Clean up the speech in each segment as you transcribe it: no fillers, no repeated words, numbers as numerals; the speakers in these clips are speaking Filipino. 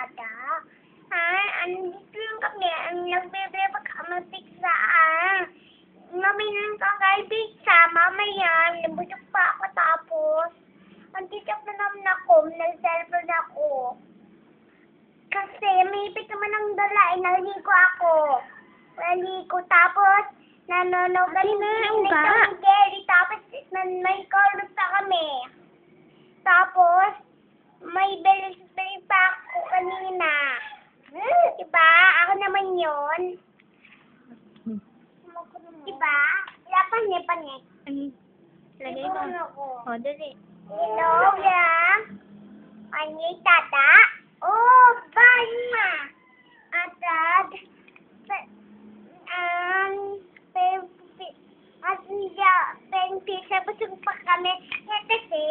dada. Ha? Andito lang kami. Ang nagbibigay pagka-pizza. Mami lang kagay pizza. Mamaya, nabusog pa ako tapos. Andito na naman ako. Nag-cellphone ako. Kasi may ipit naman ang dala. Naligo ako. Naligo. Tapos, nanonood ng Gary. Tapos, may call pa kami. Tapos, may belis pa ako kanina. Diba? Ako naman yun. Diba? Wala panik. Lagay mo. O, dali. Hello, ya. Panik, tata. Oh, bye, Atad. Pisa, busog pa kami. Kasi,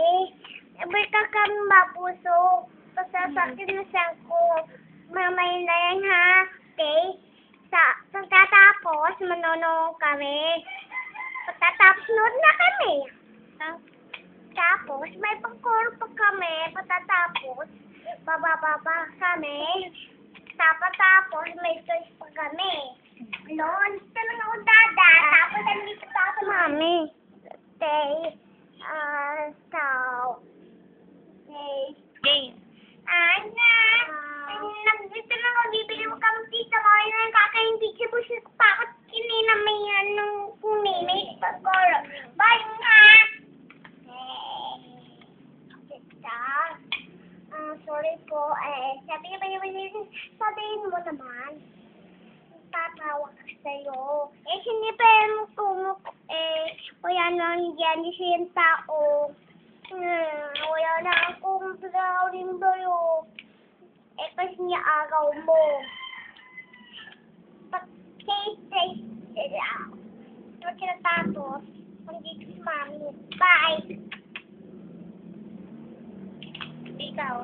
baka kami mapusok. Pasasakin na siya ko. Mamay na yan, ha? Okay? Pagkatapos, manonood kami. Pagkatapos, nood na kami. Tapos, may pagkoro pa kami. Pagkatapos, bababa kami. Tapos, may choice pa kami. Noon, dito lang ako dada. Tapos, nandito pa ako, mami. Okay. Game. Nandito lang ako, bibili mo kami pizza. Kaya na kakain pizza. Busog pa ako. Kinina may may pagkoro. Bye, nga. Sorry po. Sabihin mo naman. Tatawa ka sa'yo. Hindi pa yung wala nang yan siyang tao. Wala na akong rin bayo. Kasi niya agaw mo. Pag-taste sila. Ito kinatapos. Nandito si Mami. Bye! Ikaw.